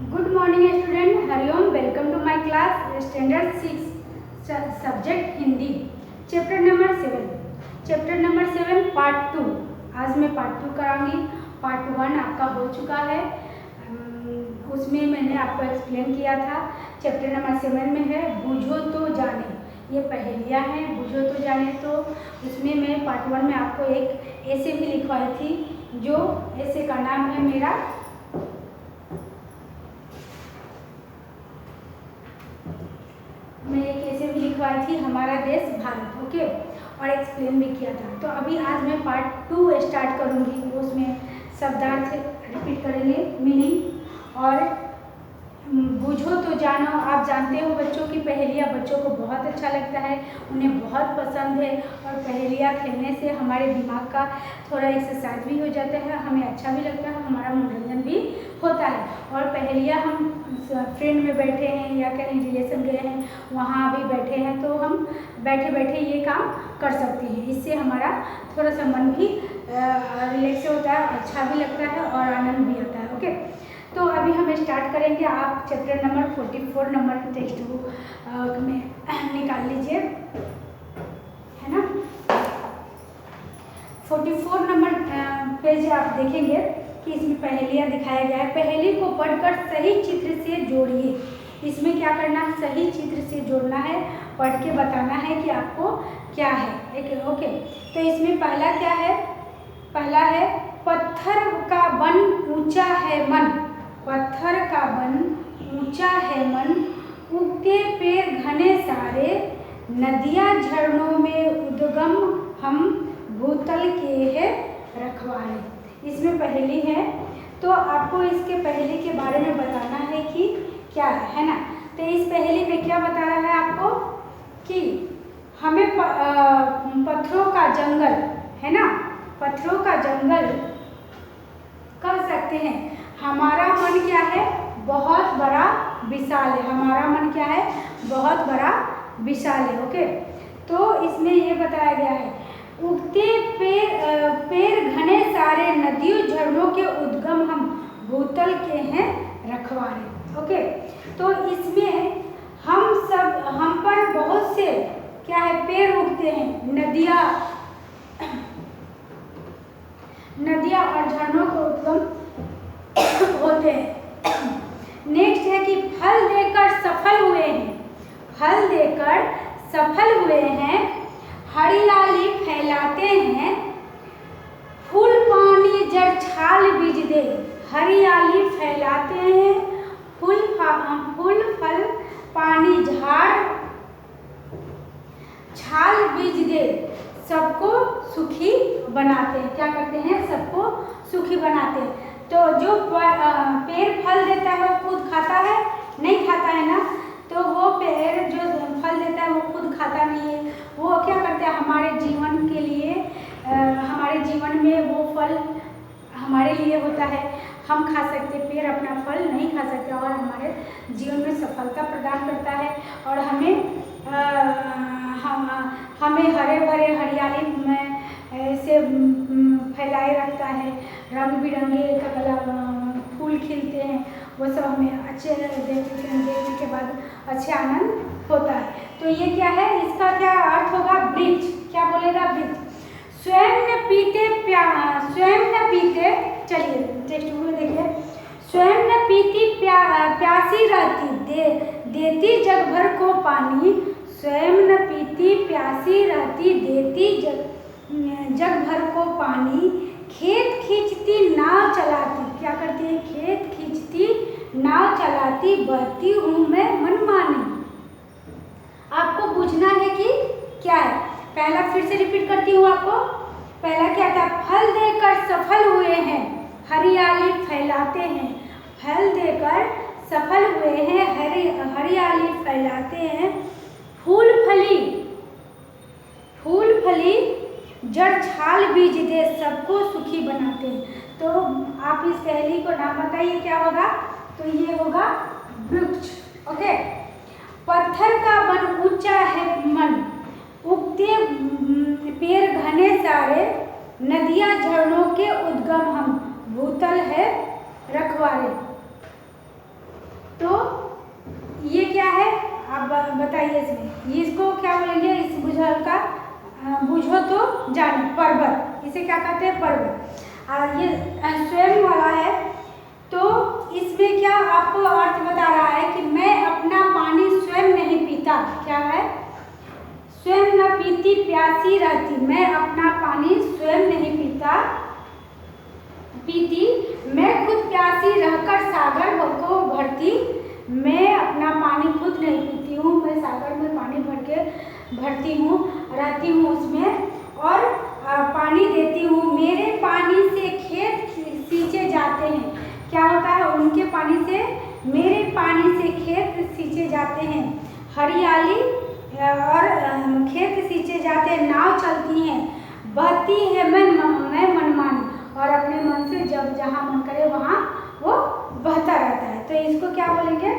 Good morning student, हरिओम। Welcome to my class standard 6 subject Hindi, chapter number 7 part 2। आज मैं part 2 कराऊंगी। Part 1 आपका हो चुका है, उसमें मैंने आपको एक्सप्लेन किया था। चैप्टर नंबर 7 में है बूझो तो जाने, ये पहेलियाँ हैं, बूझो तो जाने। तो उसमें मैं पार्ट 1 में आपको एक ऐसे भी लिखवाई थी, जो ऐसे का नाम है मेरा मैं एक ऐसे भी लिखवाई थी हमारा देश भारत, ओके, और एक्सप्लेन भी किया था। तो अभी आज मैं पार्ट 2 स्टार्ट करूँगी, उसमें शब्दार्थ रिपीट करेंगे, मीनिंग और बूझो तो जानो। आप जानते हो बच्चों की पहेलियाँ बच्चों को बहुत अच्छा लगता है, उन्हें बहुत पसंद है। और पहेलियाँ खेलने से हमारे दिमाग का थोड़ा एक्सरसाइज भी हो जाता है, हमें अच्छा भी लगता है, हमारा मनोरंजन भी होता है। और पहेलियाँ हम फ्रेंड में बैठे हैं या कहीं रिलेशन गए हैं, वहाँ भी बैठे हैं, तो हम बैठे बैठे ये काम कर सकते हैं। इससे हमारा थोड़ा सा मन भी रिलैक्स होता है, अच्छा भी लगता है और आनंद भी आता है, ओके। तो अभी हम स्टार्ट करेंगे। आप chapter number 44 number text book में निकाल लीजिए, है ना। 44 नंबर पेज आप देखेंगे कि इसमें पहेलियाँ दिखाया गया है। पहेली को पढ़कर सही चित्र से जोड़िए। इसमें क्या करना है, सही चित्र से जोड़ना है, पढ़ के बताना है कि आपको क्या है, एक ओके। तो इसमें पहला क्या है, पहला है पत्थर का बन ऊंचा है मन, पत्थर का बन ऊंचा है मन, उगते पेड़ घने सारे, नदियाँ झरनों में उद्गम हम, भूतल के है रखवाले। इसमें पहेली है, तो आपको इसके पहेली के बारे में बताना है कि क्या है ना। तो इस पहेली में क्या बता रहा है आपको कि हमें पत्थरों का जंगल, है ना, पत्थरों का जंगल कह सकते हैं। हमारा मन क्या है, बहुत बड़ा विशाल है, हमारा मन क्या है, बहुत बड़ा विशाल है, ओके। तो इसमें ये बताया गया है उगते पेड़ घने सारे, नदियों झरनों के उद्गम हम, भूतल के हैं रखवाले, ओके। तो इसमें हम पर बहुत से क्या है, पेड़ उगते हैं, नदियाँ और झरनों के उद्गम होते हैं। नेक्स्ट है कि फल देकर सफल हुए हैं, फल देकर सफल हुए हैं, हरियाली फैलाते हैं, फूल पानी जड़ छाल बीज दे, हरियाली फैलाते हैं, फूल फल पानी झाड़ छाल बीज दे, सबको सुखी बनाते हैं। क्या करते हैं, सबको सुखी बनाते हैं। तो जो पेड़ फल देता है वो खुद खाता है, नहीं खाता है ना। तो वो पेड़ जो फल देता है वो खुद खाता नहीं है, वो क्या करते हैं, हमारे जीवन के लिए, हमारे जीवन में वो फल हमारे लिए होता है, हम खा सकते, पेड़ अपना फल नहीं खा सकते, और हमारे जीवन में सफलता प्रदान करता है, और हमें हरे भरे हरियाली में से फैलाए रखता है, रंग बिरंगे फूल खिलते हैं, वो सब हमें अच्छे देखने के बाद अच्छे आनंद होता है। तो ये क्या है, इसका क्या अर्थ होगा, वृक्ष, क्या बोलेगा, वृक्ष। स्वयं न पीते, चलिए टेक्स्ट बुक में देखिए, स्वयं न पीती प्यासी रहती, देती जग भर को पानी, स्वयं न पीती प्यासी रहती, देती जग भर को पानी, खेत खींचती नाव चलाती, क्या करती है, खेत खींचती नाव चलाती, बहती हूँ मैं मनमानी। आपको पूछना है कि क्या है। पहला फिर से रिपीट करती हूँ आपको। पहला क्या था, फल देकर सफल हुए हैं, हरियाली फैलाते हैं, फल देकर सफल हुए हैं, हरियाली फैलाते हैं, फूल फली जड़ छाल बीज दे, सबको सुखी बनाते हैं। तो आप इस पहेली को नाम बताइए, क्या होगा, तो ये होगा वृक्ष, ओके। पत्थर का बन ऊंचा है मन, उगते पेड़ घने सारे, नदियाँ झरनों के उद्गम हम, भूतल है रखवाले। तो ये क्या है आप बताइए इसमें, इसको क्या बोलेंगे? इस बुझल का बुझो तो जानो, पर्वत, इसे क्या कहते हैं? पर्वत। और ये स्वयं वाला है, तो इसमें क्या आपको अर्थ बता रहा है कि मैं अपना पानी स्वयं नहीं पीता। क्या है? स्वयं न पीती प्यासी रहती, मैं अपना पानी स्वयं नहीं पीती, मैं खुद प्यासी रहकर सागर को भरती, मैं अपना पानी खुद नहीं पीती हूँ, मैं सागर में पानी भर के भरती हूँ, रहती हूँ उसमें और पानी देती हूँ। मेरे पानी से खेत सींचे जाते हैं। क्या होता है? उनके पानी से, मेरे पानी से खेत सींचे जाते हैं, हरियाली और खेत सींचे जाते हैं, नाव चलती हैं, बहती है मैं मनमानी, और अपने मन से जब जहाँ मन करे वहाँ वो बहता रहता है। तो इसको क्या बोलेंगे?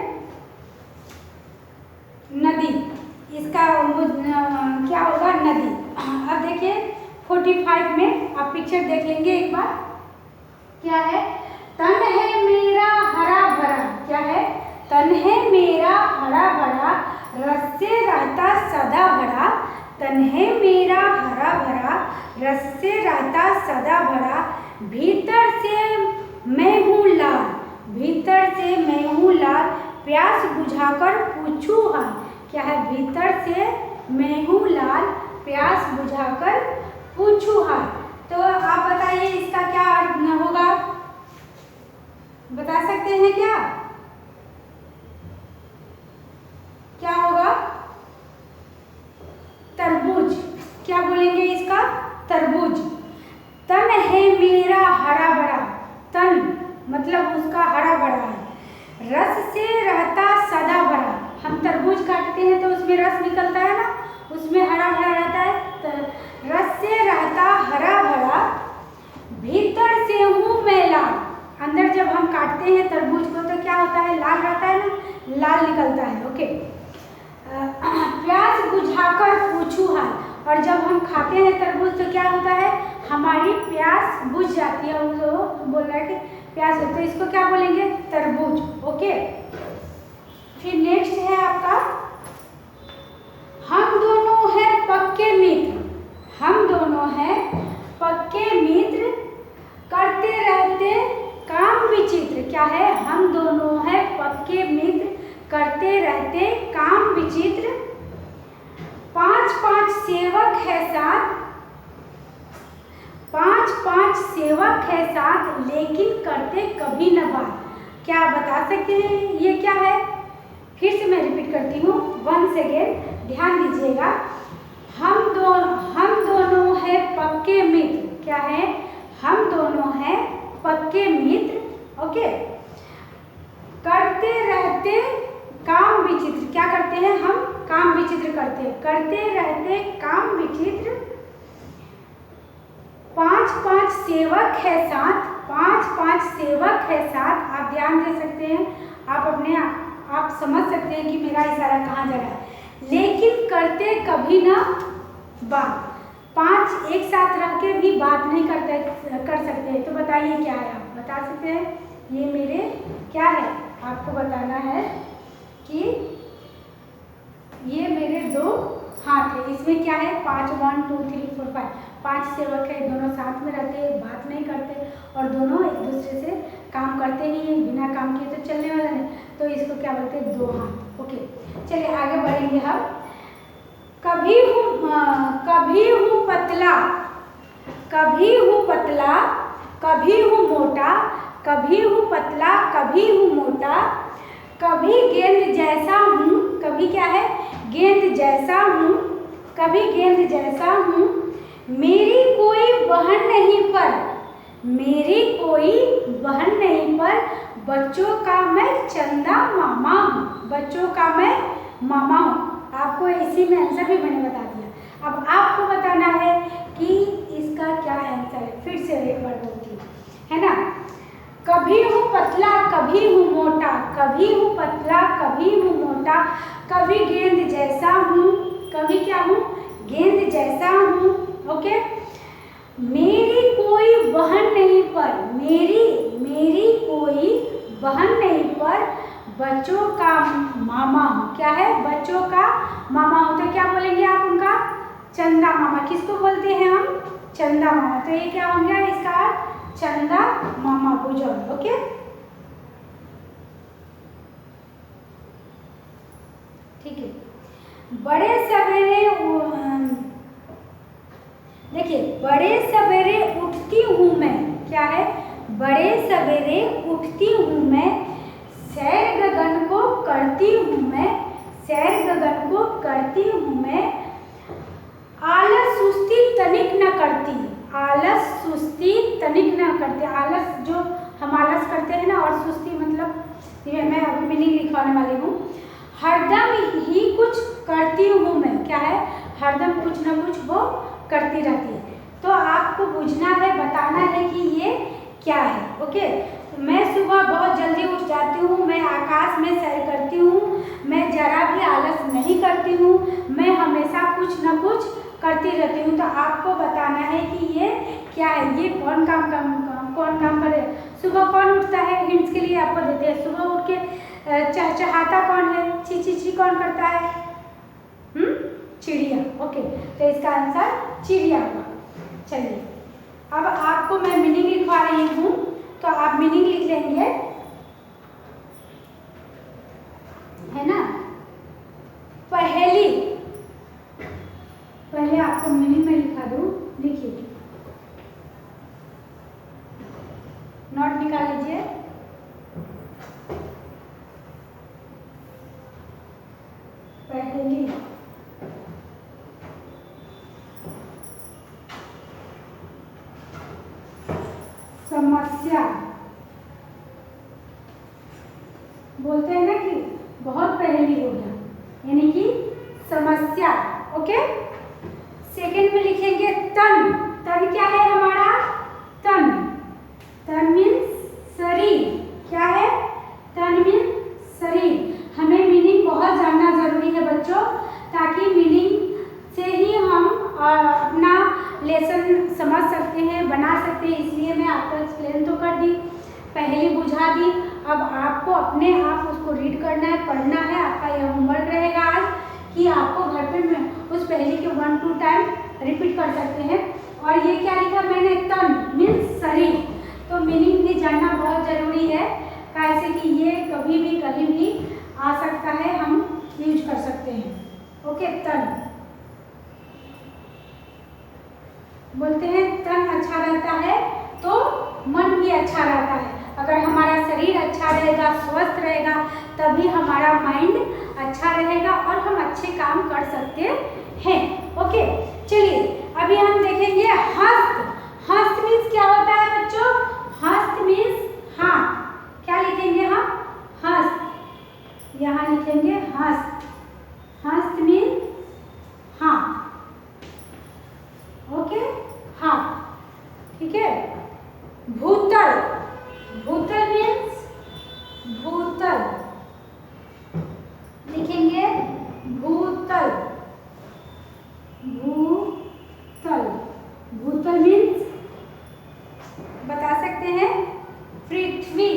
नदी। इसका क्या होगा? नदी। अब देखिए 45 में आप पिक्चर देख लेंगे एक बार। क्या है? तन है मेरा हरा भरा। क्या है? तन है मेरा हरा भरा, रस से रहता सदा भरा, तन है मेरा हरा भरा, रस से रहता सदा भरा, भीतर से मैं हूँ लाल, भीतर से मैं हूँ लाल, प्यास बुझाकर पूछूं हाल। क्या है? भीतर से मैं हूँ लाल, प्यास बुझाकर पूछूं हाल। तो आप बताइए इसका क्या अर्थ होगा? बता सकते हैं क्या? क्या होगा? तरबूज। क्या बोलेंगे इसका? तरबूज। तन है मेरा हरा भरा, तन मतलब उसका हरा भरा है, रस से रहता सदा भरा। हम तरबूज काटते हैं तो उसमें रस निकलता है ना, उसमें हरा भरा रहता है, तो रस से रहता हरा भरा, भीतर से हूँ मैं लाल। अंदर जब हम काटते हैं तरबूज को तो क्या होता है? लाल रहता है ना, लाल निकलता है। ओके। प्यास बुझाकर पूछूं हाल, और जब हम खाते हैं तरबूज तो क्या होता है? हमारी प्यास बुझ जाती है। वो बोल रहा है कि प्यास हो, तो इसको क्या बोलेंगे? तरबूज। ओके। फिर नेक्स्ट है आपका, हम दोनों हैं पक्के मित्र, हम दोनों हैं पक्के मित्र, करते रहते काम विचित्र। क्या है? हम दोनों हैं पक्के मित्र, करते रहते काम विचित्र, 5-5 सेवक है साथ, 5-5 सेवक है साथ, लेकिन करते कभी न बात। क्या बता सकते हैं ये क्या है? फिर से मैं रिपीट करती हूँ, वंस अगेन, ध्यान दीजिएगा। हम दोनों हैं पक्के मित्र। क्या है? हम दोनों हैं पक्के मित्र। ओके। करते रहते काम विचित्र। क्या करते हैं? हम काम विचित्र करते हैं, करते रहते काम विचित्र, 5-5 सेवक है साथ, 5-5 सेवक है साथ। आप ध्यान दे सकते हैं, आप समझ सकते हैं कि मेरा इशारा कहाँ जा रहा है, लेकिन करते कभी ना बात। 5 एक साथ रह के भी बात नहीं कर सकते। तो बताइए क्या है? आप बता सकते हैं? ये मेरे क्या है? आपको बताना है कि ये मेरे 2 हाथ है। इसमें क्या है? 5 1 2 3 4 5 5 सेवक है, दोनों साथ में रहते, बात नहीं करते और दोनों एक दूसरे से काम करते ही हैं, बिना काम किए तो चलने वाला नहीं। तो इसको क्या बोलते हैं? 2 हाथ। ओके, चलिए आगे बढ़ेंगे हम। कभी हूँ पतला, कभी हूँ पतला, कभी हूँ मोटा, कभी हूँ पतला, कभी हूँ मोटा, कभी गेंद जैसा हूँ, कभी क्या है? गेंद जैसा हूँ, कभी गेंद जैसा हूँ, मेरी कोई बहन नहीं पर, मेरी कोई बहन नहीं पर, बच्चों का मैं चंदा मामा हूँ, बच्चों का मैं मामा हूँ। आपको इसी में आंसर भी मैंने बता दिया। अब आपको बताना है कि इसका क्या आंसर है। फिर से एक बार बोलती हूँ, है ना? कभी हूँ पतला, कभी हूँ मोटा, कभी हूँ पतला, कभी हूँ मोटा, कभी गेंद जैसा हूँ, कभी क्या हूँ? गेंद जैसा हूँ। ओके। मेरी कोई बहन नहीं पर, मेरी कोई बहन नहीं पर, बच्चों का मामा हूँ। क्या है? बच्चों का मामा हूँ। तो क्या बोलेंगे आप उनका? चंदा मामा। किसको बोलते हैं हम? चंदा मामा। तो ये क्या हो गया इसका? चंदा मामा बुजुर्ग। ओके, ठीक है। बड़े सवेरे देखिए, बड़े सवेरे उठती हूँ मैं। क्या है? बड़े सवेरे उठती हूँ मैं, सैर गगन को करती हूँ मैं, सैर गगन को करती हूँ मैं, आलस सुस्ती तनिक न करती। आलस सुस्ती तनिक न करती। आलस जो हम आलस करते हैं ना, और सुस्ती मतलब ये मैं अभी मीनिंग लिखवाने वाली हूँ। हरदम ही कुछ करती हूँ मैं। क्या है? हरदम कुछ ना कुछ वो करती रहती है। तो आपको बुझना है, बताना है कि ये क्या है। ओके, मैं सुबह बहुत जल्दी उठ जाती हूँ, मैं आकाश में सैर करती हूँ, मैं जरा भी आलस नहीं करती हूँ, मैं हमेशा कुछ न कुछ करती रहती हूँ। तो आपको बताना है कि ये क्या है, ये कौन काम करे। सुबह कौन उठता है? हिंट्स के लिए आपको देते हैं। सुबह उठ के चहचहाता कौन है? ची ची ची कौन करता है? चिड़िया। ओके, तो इसका आंसर चिड़िया होगा। चलिए, अब आपको मैं मीनिंग लिखवा रही हूँ, तो आप मीनिंग लिख लेंगे, है ना। पहले आपको मीनिंग में लिखा दूँ, लिखिए, नोट निकाल लीजिए। पहली समस्या बोलते हैं ना कि बहुत पहली हो गया, यानी कि समस्या। ओके, सेकंड में लिखेंगे तन। तन क्या है हमारा? तन। तन मीन्स शरीर। क्या है? तन मीन्स शरीर। हमें मीनिंग बहुत जानना जरूरी है बच्चों, ताकि मीनिंग से ही हम अपना लेसन समझ सकते हैं, बना सकते हैं। इसलिए मैं आपको एक्सप्लेन तो कर दी, पहले बुझा दी। अब आपको अपने आप उसको रीड करना है, पढ़ना है। आपका यह होमवर्क रहेगा आज, कि आपको घर पे उस पहले के 1-2 टाइम रिपीट कर सकते हैं। और ये क्या लिखा मैंने? तन मीन्स शरीर। तो मीनिंग भी जानना बहुत जरूरी है, कैसे कि ये कभी भी कहीं भी आ सकता है, हम यूज कर सकते हैं। ओके, तन बोलते हैं तन अच्छा रहता है तो मन भी अच्छा रहता है। अगर हमारा शरीर अच्छा रहेगा, स्वस्थ रहेगा, तभी हमारा माइंड अच्छा रहेगा और हम अच्छे काम कर सकते हैं। ओके, चलिए अभी हम देखेंगे हस्त। हस्त मीन्स क्या होता है बच्चों? हस्त मीन्स हाथ। क्या लिखेंगे हम? हस्त। यहाँ लिखेंगे हस्त। हस्त मीन्स हाथ। ओके, हाथ, ठीक है। भूतल। भूतल मीन्स भूतल, लिखेंगे भूतल। भूतल। भूतल मीन्स बता सकते हैं पृथ्वी।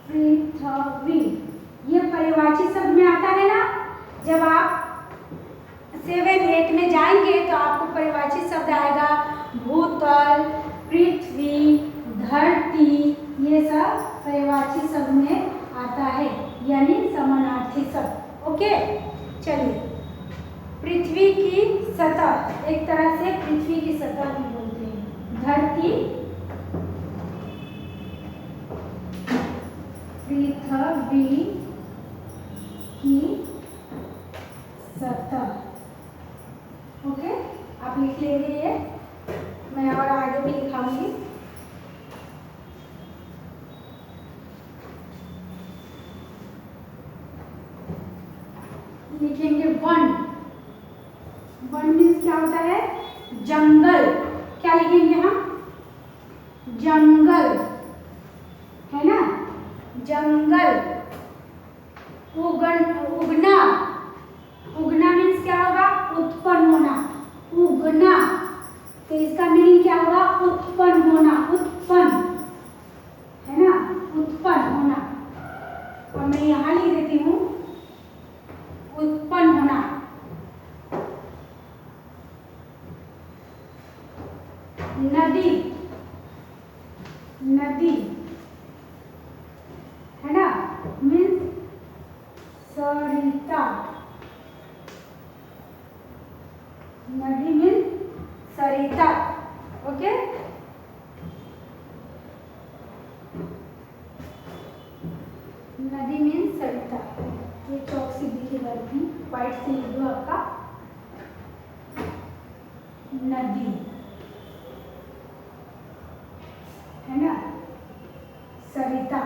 पृथ्वी ये पर्यायवाची शब्द में आता है ना। जब आप 7-8 में जाएंगे तो आपको पर्यायवाची शब्द आएगा, भूतल, पृथ्वी, धरती, ये सब पर्यायवाची शब्द में आता है, यानी समानार्थी शब्द। ओके, चलिए, पृथ्वी की सतह, एक तरह से पृथ्वी की सतह भी बोलते हैं। धरती, पृथ्वी की सतह। ओके, आप लिख लेंगे ये, मैं और आगे भी लिखाऊंगी। लिखेंगे वन। वन मीन्स क्या होता है? जंगल। क्या लिखेंगे हम? जंगल, है ना। जंगल। उगना। उगना मीन्स क्या होगा? उत्पन्न होना। उगना, तो इसका मीनिंग क्या होगा? उत्पन्न होना। उत्पन्न, है ना, उत्पन्न होना। मैं यहाँ लिख देती हूँ उत्पन्न होना। नदी, नदी है ना, मीन्स सरिता। नदी मीन्स सरिता। ओके, नदी मीन्स सरिता। ये चौक से दिखेगा, व्हाइट से लिख दो आपका नदी है ना, सरिता।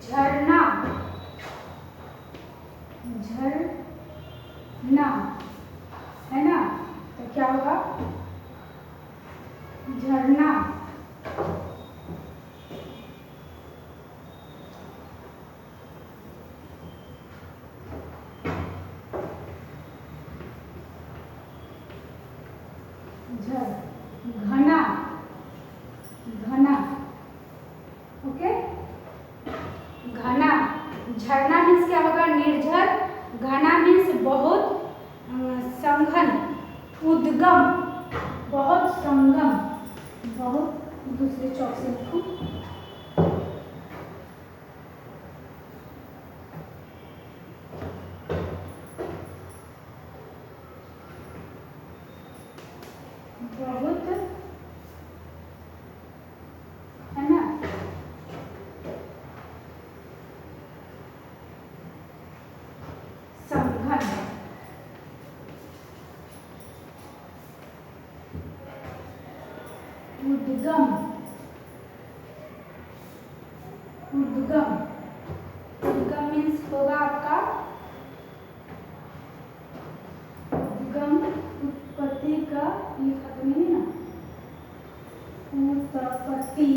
झरना, झरना है ना, तो क्या होगा झरना। घना, घना। ओके, घना। झरना मीन्स क्या होगा निर्झर, घना मीन्स बहुत संघन, उद्गम, बहुत संगम, बहुत। दूसरे चौक से लिखो बहुत, है ना, संघन। उद्गम, उद्गम। उद्गम मीन्स होगा आपका उद्गम, उत्पत्ति का, ये खत्म नहीं है ना, उत्पत्ति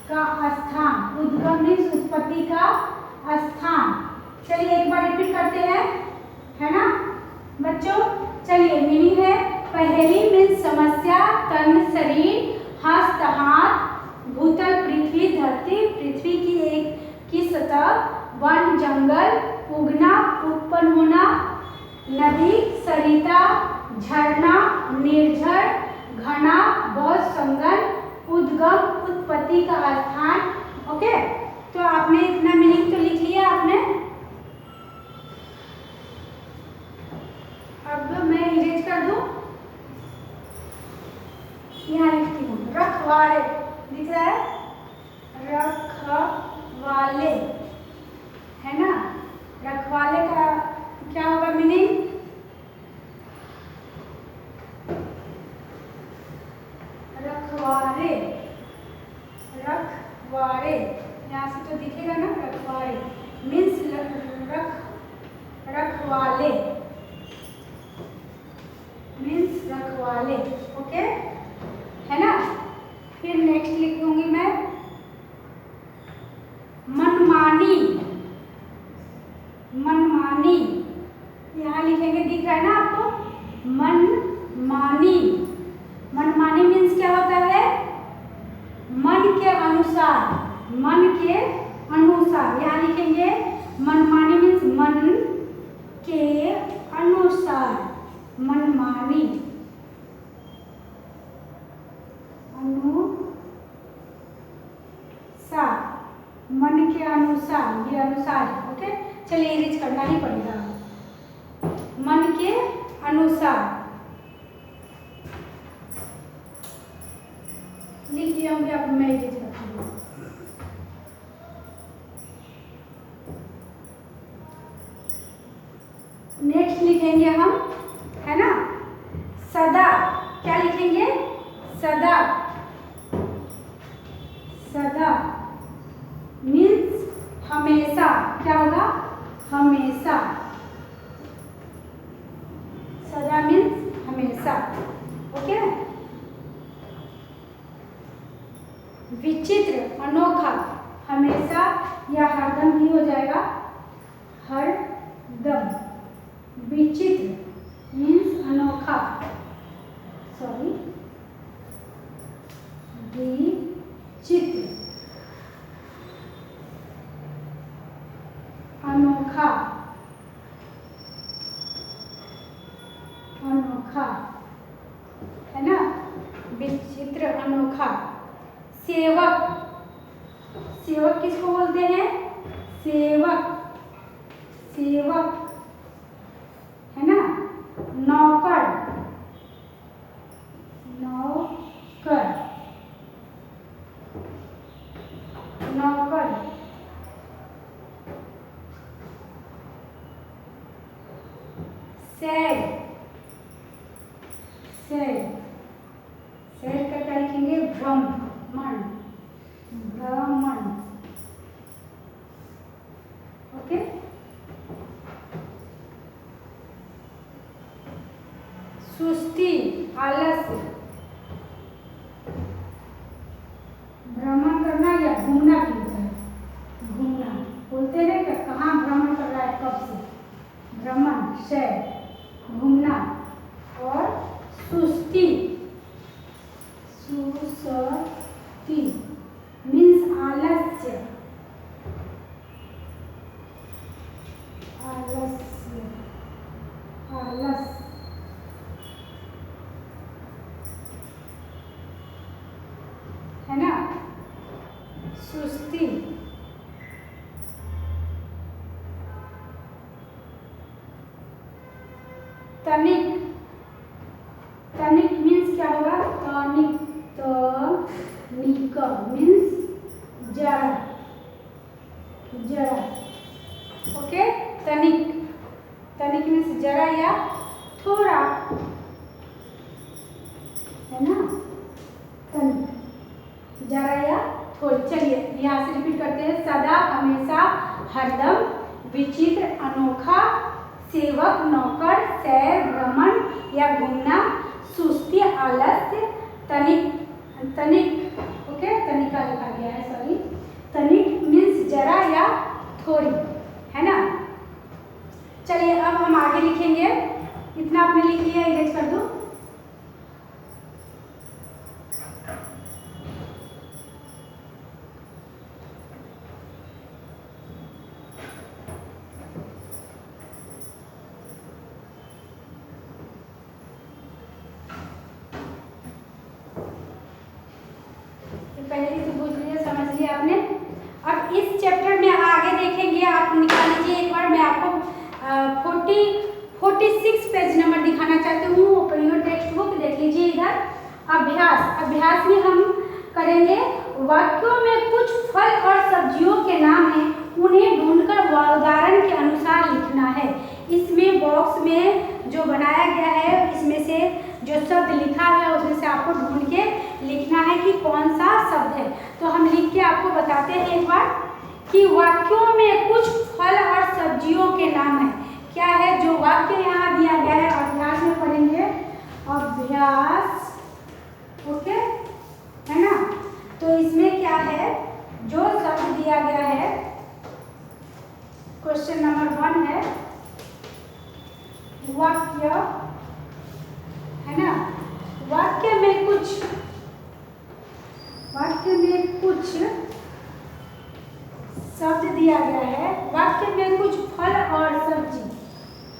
का स्थान। उद्गम मीन्स उत्पत्ति का स्थान। चलिए एक बार रिपीट करते हैं, है ना बच्चों। चलिए मीनिंग है, पहेली मीन्स समस्या, तन शरीर, हस्त हाथ, भूतल पृथ्वी धरती, पृथ्वी की एक की सतह, वन जंगल, उगना उत्पन्न होना, नदी सरिता, झरना निर्झर, घना बहुत संगन, उद्गम उत्पत्ति का स्थान। ओके, तो आपने इतना मीनिंग तो लिख लिया आपने। अब मैं इरेज कर दूं, यहाँ लिखती हूँ रखवाले, दिख रहा है रखवाले, है ना। रखवाले का क्या होगा मीनिंग, रखवारे, रखवारे, यहाँ से तो दिखेगा ना रखवारे मीन्स रखवाले मीन्स रखवाले। ओके, है ना। फिर नेक्स्ट लिखूंगी मैं मनमानी, मनमानी, यहाँ लिखेंगे, दिख रहा है ना आपको मनमानी। मनमानी मीन्स क्या होता है, मन के अनुसार, मन के अनुसार। यहाँ लिखेंगे मनमानी मीन्स मन के अनुसार, मनमानी, अनुसार, मन के अनुसार, ये अनुसार है। ओके, चलिए इरेज करना ही पड़ेगा, मन के अनुसार लिख दिया होंगे आप, मैं इरेज करती हूँ। नेक्स्ट लिखेंगे हम, है ना, सदा। क्या लिखेंगे, सदा, सदा मीन्स हमेशा। क्या होगा, हमेशा, सदा मीन्स हमेशा। ओके, विचित्र, अनोखा, हमेशा या हरदम भी हो जाएगा, हरदम, विचित्र अनोखा, अनोखा, है ना, विचित्र, अनोखा। सेवक, सेवक किसको बोलते हैं? सेवक, सेवक, है ना। नौकर, नौकर, नौकर। सैर, सैर, सैर का क्या लिखेंगे? भ्रमण, भ्रमण। ओके। सुस्ती, आलस्य, भ्रमण करना या घूमना भी होता है, घूमना बोलते हैं कि कहाँ भ्रमण कर रहा है, कब से, भ्रमण, सैर, घूमना। और सुस्ती, सुस्ती मीन्स आलस्य, आलस्य, आलस, है ना, सुस्ती। तनिक, तनिक मीन्स क्या होगा? तनिक, तनिक मीन्स जरा, जरा। ओके। तनिक, तनिक मीन्स जरा या थोड़ा, है ना, तनिक, जरा या थोड़ी। चलिए यहाँ से रिपीट करते हैं। सदा, हमेशा, हरदम, विचित्र, अनोखा, सेवक, नौकर, सैर, भ्रमण या घूमना, सुस्ती, आलस्य, तनिक, तनिक। ओके, तनिका लिखा गया है, सॉरी। तनिक मीन्स जरा या थोड़ी, है ना। चलिए अब हम आगे लिखेंगे। इतना आपने लिख लिया, इरेज कर दो। पहले से पूछ लीजिए, समझ लिया आपने। अब इस चैप्टर में आगे देखेंगे, आप निकाल लीजिए एक बार। मैं आपको 46 पेज नंबर दिखाना चाहती हूँ। ओपन योर टेक्स्ट बुक, देख लीजिए इधर। अभ्यास, अभ्यास में हम करेंगे वाक्यों में कुछ फल और सब्जियों के नाम हैं, उन्हें ढूंढकर उदाहरण के अनुसार लिखना है। इसमें बॉक्स में जो बनाया गया है, इसमें से जो शब्द लिखा है उसमें से आपको ढूंढ के लिखना है कि कौन सा शब्द है। तो हम लिख के आपको बताते हैं एक बार कि वाक्यों में कुछ फल और सब्जियों के नाम है। क्या है जो वाक्य यहाँ दिया गया है, अभ्यास में पढ़ेंगे। अभ्यास, ओके, है ना। तो इसमें क्या है, जो शब्द दिया गया है, क्वेश्चन नंबर 1 है वाक्य, है ना। वाक्य में कुछ, वाक्य में कुछ शब्द दिया गया है। वाक्य में कुछ फल और सब्जी,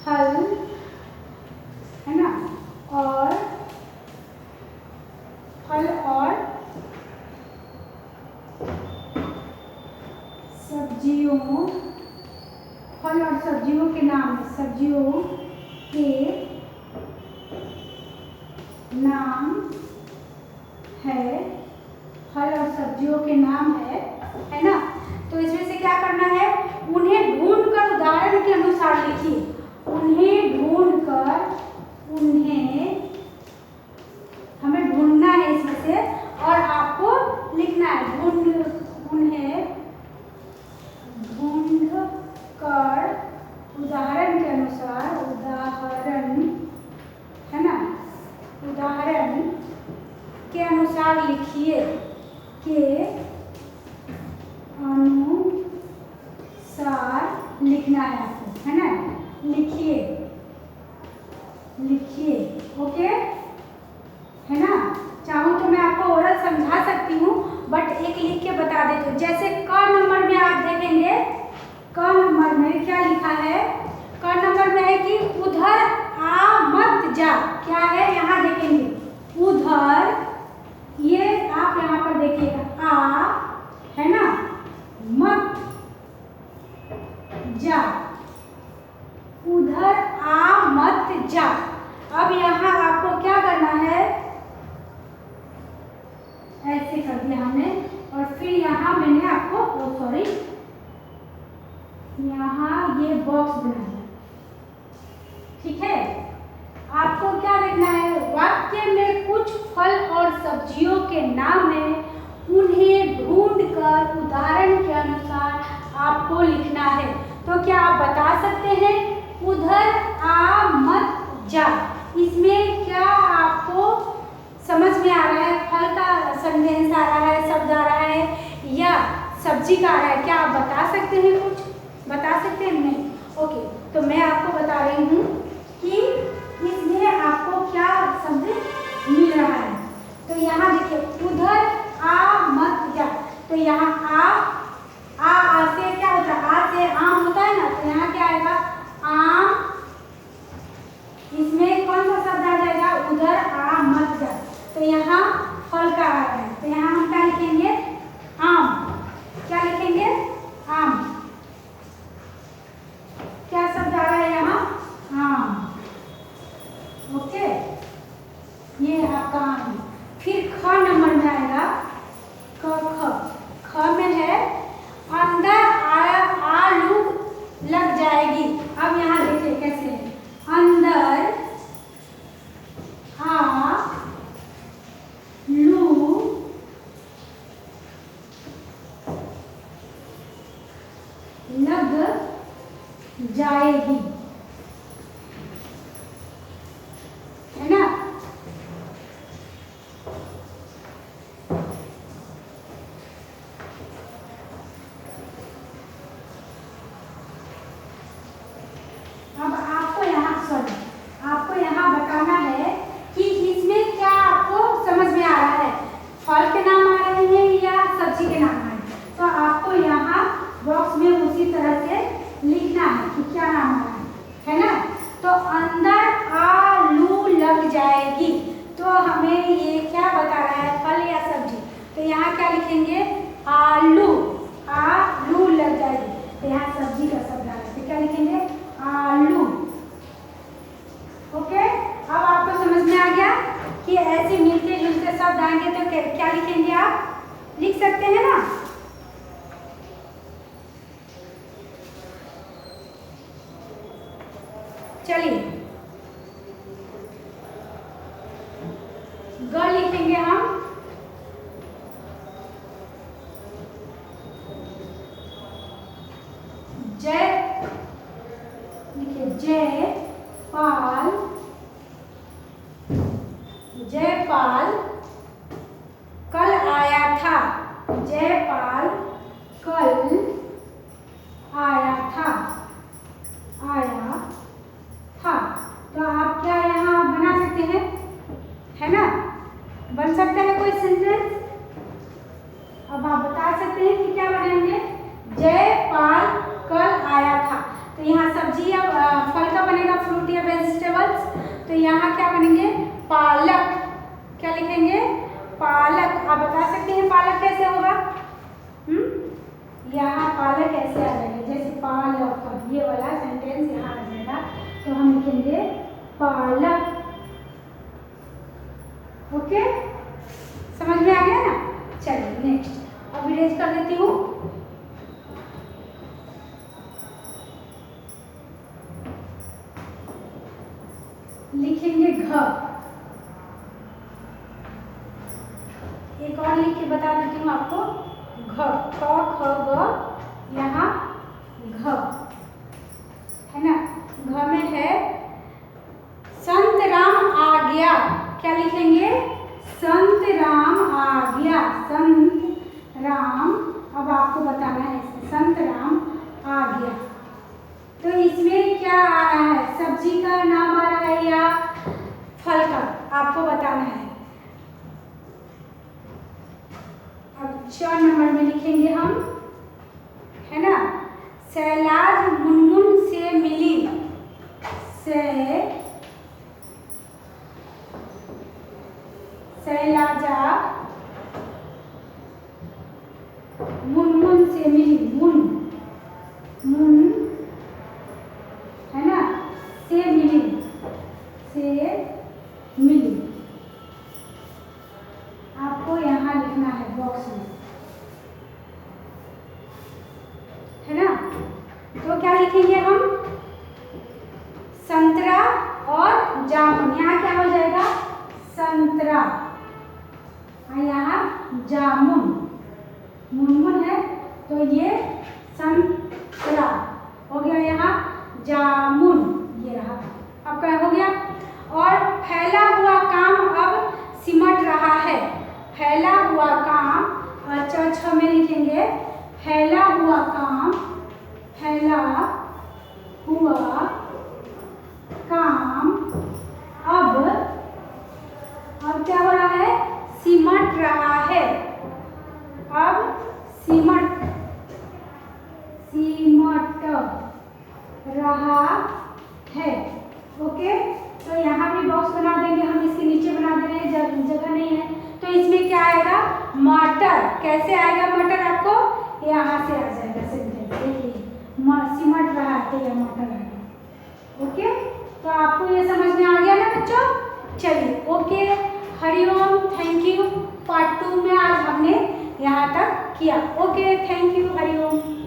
फल, है ना, और फल और सब्जियों, फल और सब्जियों के नाम है, सब्जियों के नाम है, फल और सब्जियों के नाम है ना। तो इसमें से क्या करना है, उन्हें ढूंढकर उदाहरण के अनुसार लिखिए। उन्हें ढूंढकर, उन्हें, हमें ढूंढना है इसमें से और आपको लिखना है। ढूंढ, उन्हें ढूंढ कर उदाहरण के अनुसार, उदाहरण, है ना, उदाहरण के अनुसार लिखिए, के अनुसार लिखना है आपको, है ना। लिखिए, लिखिए, ओके, है ना। चाहूँ तो मैं आपको ओरल समझा सकती हूँ, बट एक लिख के बता देती हूँ। जैसे क नंबर में आप देखेंगे, क नंबर नंबर में क्या लिखा है, क नंबर में है कि उधर आ मत जा। क्या है यहाँ देखेंगे, उधर, ये आप यहाँ पर देखिएगा आ है ना, मत जा, उधर आ मत जा। अब यहाँ आपको क्या करना है, ऐसे कर दिया हमने, और फिर यहाँ मैंने आपको सॉरी यहाँ ये बॉक्स बनाया, ठीक है। आपको क्या लिखना है, वाक्य में कुछ फल और सब्जियों के नाम है, उन्हें ढूंढकर उदाहरण के अनुसार आपको लिखना है। तो क्या आप बता सकते हैं, उधर आ मत जा, इसमें क्या आपको समझ में आ रहा है, फल का सेंटेंस आ रहा है, शब्द आ रहा है या सब्जी का आ रहा है? क्या आप बता सकते हैं, कुछ बता सकते हैं? नहीं। ओके, तो मैं आपको बता रही हूँ कि इसमें आपको क्या शब्द मिल रहा है। तो यहाँ देखिए, उधर आ मत जा, तो यहाँ आ से क्या होता है, आ से आम होता है ना, तो यहाँ क्या आएगा, आम। इसमें कौन सा शब्द आ जाएगा, उधर आ मत जा, तो यहाँ फल का आ रहा है, तो यहाँ हम क्या लिखेंगे, आम। क्या लिखेंगे, आम। क्या शब्द आ रहा है यहाँ, आम। ओके, ये आपका आम। फिर ख नंबर में आएगा, ख में है अंदर आलू लग जाएगी। अब यहाँ देखिए कैसे है, अंदर लू लग जाएगी, है ना। अब आपको यहाँ बताना है कि इसमें क्या आपको समझ में आ रहा है, फल के नाम आ रहे हैं या सब्जी के नाम आ रहे हैं। तो आपको यहाँ बॉक्स में उसी तरह से लिखना है कि क्या नाम आ रहा है ना। तो अंदर आलू लग जाएगी, तो हमें ये क्या बता रहा है, फल या सब्जी। तो यहाँ क्या लिखेंगे, आलू, आलू लग जाएगी, तो यहाँ सब्जी का शब्द आ रहा है, तो क्या लिखेंगे, आलू। ओके, अब आपको समझ में आ गया कि ऐसे मिलते जुलते शब्द आएंगे तो क्या लिखेंगे, आप लिख सकते हैं ना। चलिए, ग लिखेंगे हम, जय, लिखिए जयपाल, जयपाल कल आया था, जयपाल कल आया था, आया था। तो आप क्या यहाँ बना सकते हैं, है ना, बन सकता है कोई सेंटेंस। अब आप बता सकते हैं कि क्या बनेंगे, जयपाल कल आया था, तो यहाँ सब्जी या फल का बनेगा, फ्रूट या वेजिटेबल्स, तो यहाँ क्या बनेंगे, पालक। क्या लिखेंगे, पालक। आप बता सकते हैं पालक कैसे होगा, यहाँ पालक ऐसे आ जाएगा, जैसे पालक, ये वाला सेंटेंस यहाँ आ जाएगा, तो हम लिखेंगे पालक। ओके, समझ में आ गया ना। चलिए नेक्स्ट, अब इरेज कर देती हूँ। लिखेंगे घ, एक और लिख के बता देती हूँ आपको, घ, क ख ग, यहाँ घ है ना। घ में है संत राम आ गया, क्या लिखेंगे, संत राम आ गया, संत राम। अब आपको बताना है इसमें, संत राम आ गया, तो इसमें क्या आ रहा है, सब्जी का नाम आ रहा है या फल का, आपको बताना है। अब 4 नंबर में लिखेंगे हम, है ना, सैलाज जामुन, यहाँ क्या हो जाएगा संतरा, और यहाँ जामुन, मुनमुन है तो ये संतरा हो गया, यहाँ जामुन ये रहा, आपका हो गया। और फैला हुआ काम अब सिमट रहा है, फैला हुआ काम छ में लिखेंगे, फैला हुआ काम, फैला हुआ काम अब क्या हो रहा है सिमट रहा है, अब सिमट रहा है। ओके, तो यहाँ भी बॉक्स बना देंगे हम, इसके नीचे बना दे रहे हैं, जगह नहीं है तो इसमें क्या आएगा मटर, कैसे आएगा मटर आपको यहाँ से आ जाएगा सेंटेंस, देखिए सिमट रहा है तो यह मटर आएगा। ओके, तो आपको ये समझ में आ गया ना बच्चों, चलिए okay, Hariom, thank you. Part 2 में आज हमने यहाँ तक किया। Okay, thank you, Hariom.